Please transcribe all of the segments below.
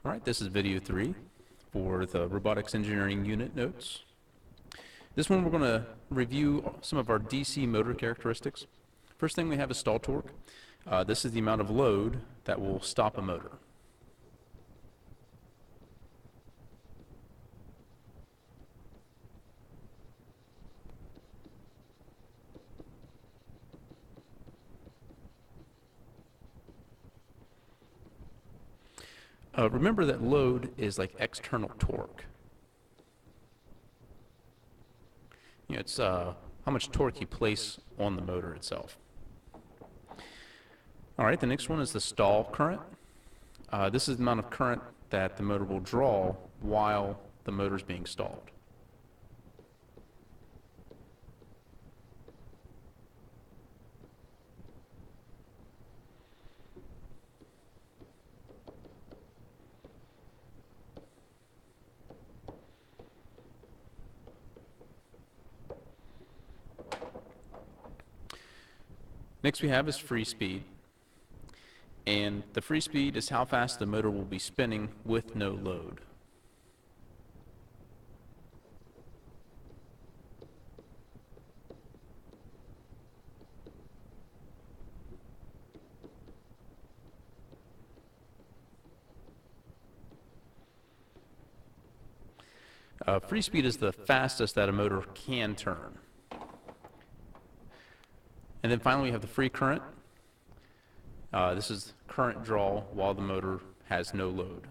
All right, this is video 3 for the Robotics Engineering Unit notes. This one we're going to review some of our DC motor characteristics. First thing we have is stall torque. This is the amount of load that will stop a motor. Remember that load is like external torque. It's how much torque you place on the motor itself. All right, the next one is the stall current. This is the amount of current that the motor will draw while the motor is being stalled. Next we have is free speed. And the free speed is how fast the motor will be spinning with no load. Free speed is the fastest that a motor can turn. And then finally we have the free current. This is current draw while the motor has no load.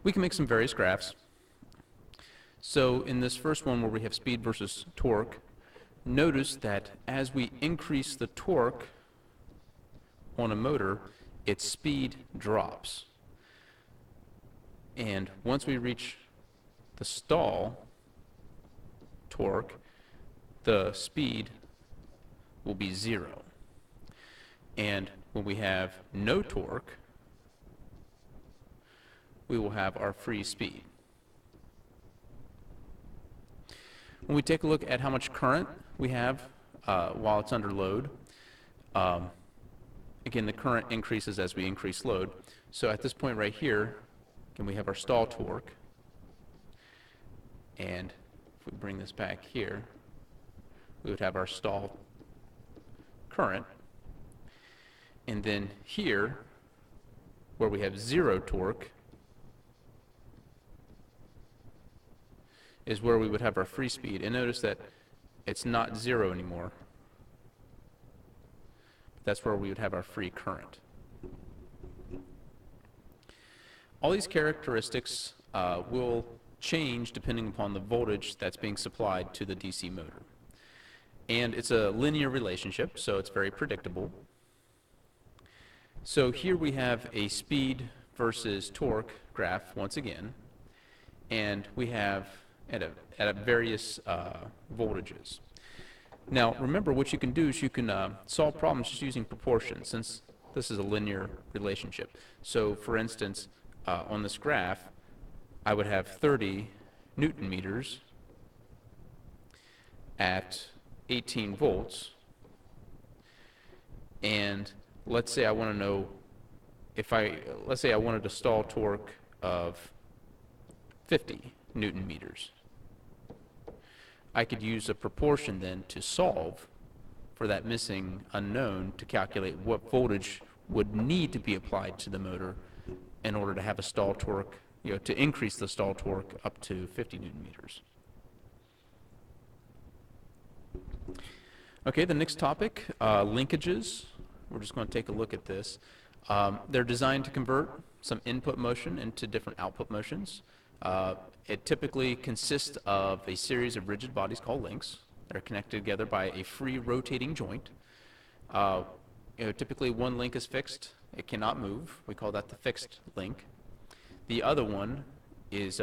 We can make some various graphs. So in this first one where we have speed versus torque, notice that as we increase the torque on a motor, its speed drops. And once we reach the stall torque, the speed will be 0. And when we have no torque, we will have our free speed. When we take a look at how much current we have while it's under load, again, the current increases as we increase load. So at this point right here, again, we have our stall torque. And if we bring this back here, we would have our stall current. And then here, where we have 0 torque, is where we would have our free speed. And notice that it's not 0 anymore. That's where we would have our free current. All these characteristics will change depending upon the voltage that's being supplied to the DC motor. And it's a linear relationship, so it's very predictable. So here we have a speed versus torque graph once again, and we have at various voltages. Now, remember, what you can do is you can solve problems just using proportions, since this is a linear relationship. So, for instance, on this graph, I would have 30 Newton meters at 18 volts. And let's say I want to know let's say I wanted a stall torque of 50 Newton meters. I could use a proportion then to solve for that missing unknown to calculate what voltage would need to be applied to the motor in order to have a stall torque, to increase the stall torque up to 50 Newton meters. Okay, the next topic, linkages. We're just going to take a look at this. They're designed to convert some input motion into different output motions. It typically consists of a series of rigid bodies called links that are connected together by a free rotating joint. Typically one link is fixed. It cannot move. We call that the fixed link. The other one is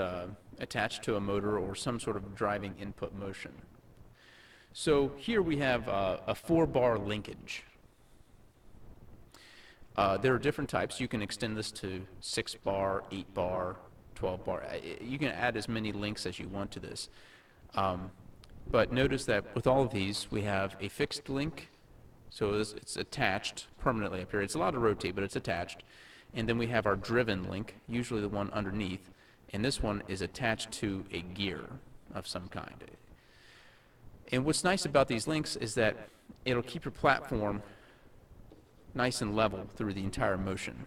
attached to a motor or some sort of driving input motion. So here we have a 4-bar linkage. There are different types. You can extend this to 6 bar, 8 bar, 12 bar. You can add as many links as you want to this. But notice that with all of these, we have a fixed link, so it's attached permanently up here. It's allowed to rotate, but it's attached. And then we have our driven link, usually the one underneath, and this one is attached to a gear of some kind. And what's nice about these links is that it'll keep your platform nice and level through the entire motion.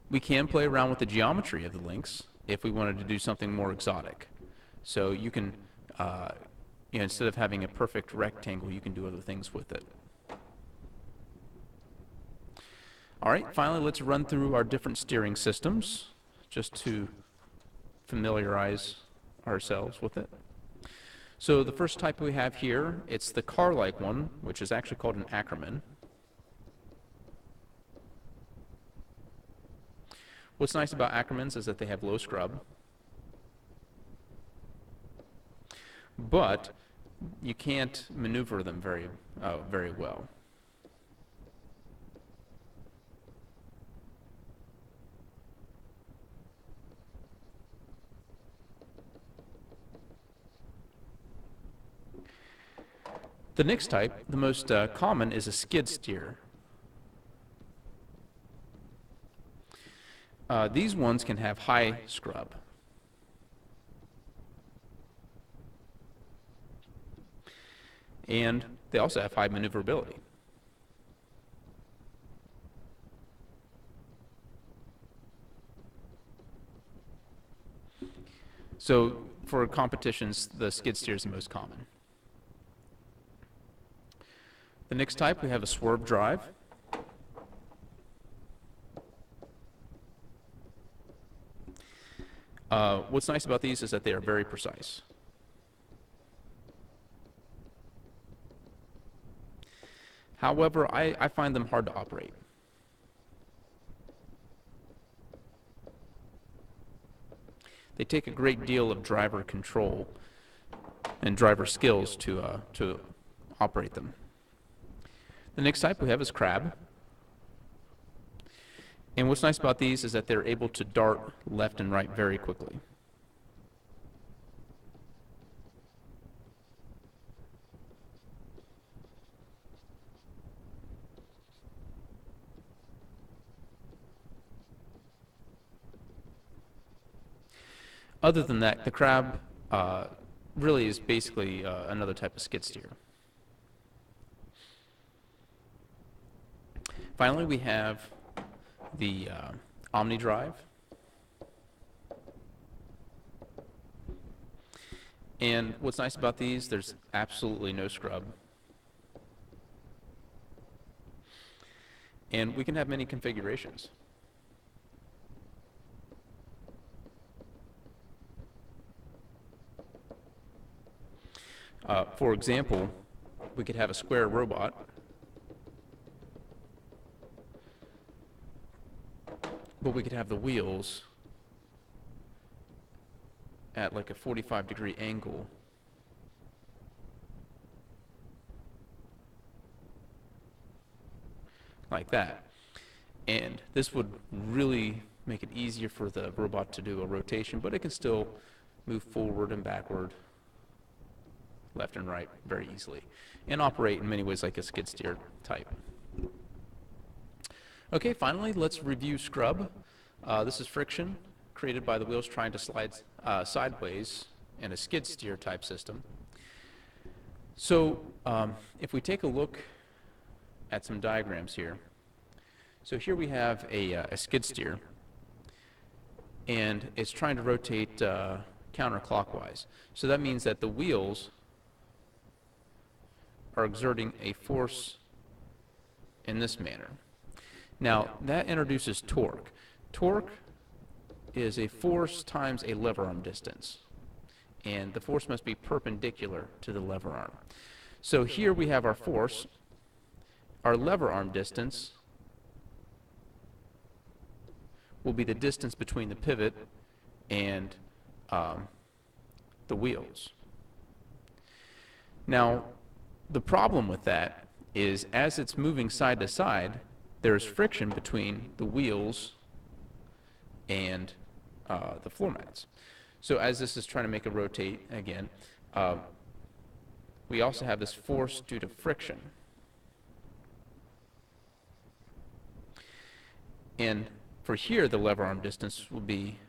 We can play around with the geometry of the links if we wanted to do something more exotic. So you can, instead of having a perfect rectangle, you can do other things with it. All right, finally, let's run through our different steering systems just to familiarize ourselves with it. So the first type we have here, it's the car-like one, which is actually called an Ackerman. What's nice about Ackermans is that they have low scrub, but you can't maneuver them very well. The next type, the most common, is a skid steer. These ones can have high scrub. And they also have high maneuverability. So for competitions, the skid steer is the most common. The next type, we have a swerve drive. What's nice about these is that they are very precise. However, I find them hard to operate. They take a great deal of driver control and driver skills to operate them. The next type we have is crab. And what's nice about these is that they're able to dart left and right very quickly. Other than that, the crab really is basically another type of skid steer. Finally, we have the Omni Drive. And what's nice about these, there's absolutely no scrub. And we can have many configurations. For example, we could have a square robot, but we could have the wheels at like a 45-degree angle. Like that. And this would really make it easier for the robot to do a rotation, but it can still move forward and backward, left and right very easily, and operate in many ways like a skid steer type. Okay, finally, let's review scrub. This is friction created by the wheels trying to slide sideways in a skid steer type system. So if we take a look at some diagrams here, so here we have a skid steer, and it's trying to rotate counterclockwise. So that means that the wheels are exerting a force in this manner. Now, that introduces torque. Torque is a force times a lever arm distance, and the force must be perpendicular to the lever arm. So here we have our force. Our lever arm distance will be the distance between the pivot and the wheels. Now, the problem with that is as it's moving side to side, there's friction between the wheels and the floor mats. So as this is trying to make it rotate again, we also have this force due to friction. And for here, the lever arm distance will be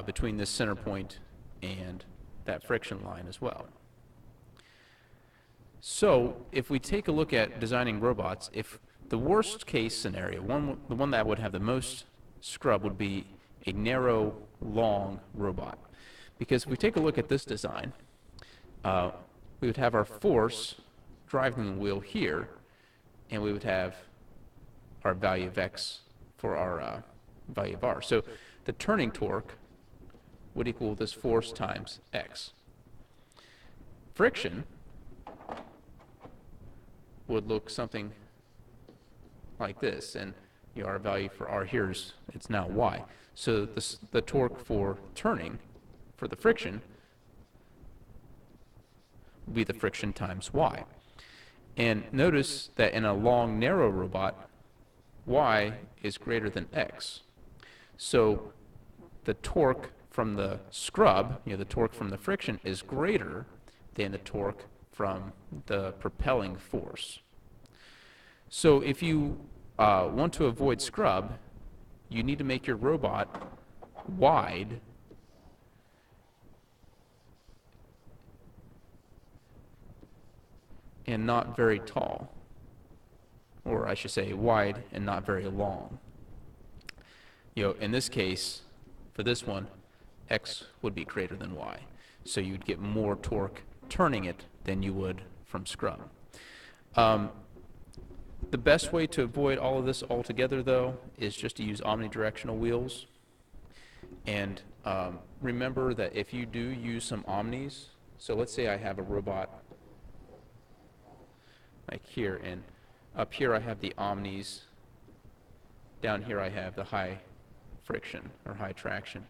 between this center point and that friction line as well. So if we take a look at designing robots, if the worst case scenario, the one that would have the most scrub would be a narrow, long robot. Because if we take a look at this design, we would have our force driving the wheel here, and we would have our value of x for our value of r. So the turning torque would equal this force times x. Friction would look something like this, and our value for r here is it's now y. So the torque for turning for the friction would be the friction times y. And notice that in a long, narrow robot, y is greater than x. So the torque from the scrub, the torque from the friction, is greater than the torque from the propelling force. So if you want to avoid scrub, you need to make your robot wide and not very tall. Or I should say wide and not very long. In this case, for this one, x would be greater than y. So you'd get more torque turning it than you would from scrub. The best way to avoid all of this altogether, though, is just to use omnidirectional wheels. And remember that if you do use some omnis, so let's say I have a robot like here, and up here I have the omnis, down here I have the high friction or high traction.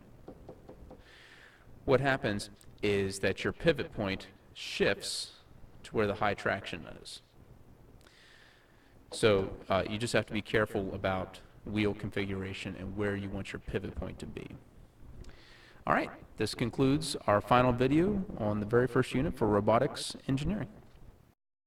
What happens is that your pivot point shifts to where the high traction is. So you just have to be careful about wheel configuration and where you want your pivot point to be. All right, this concludes our final video on the very first unit for robotics engineering.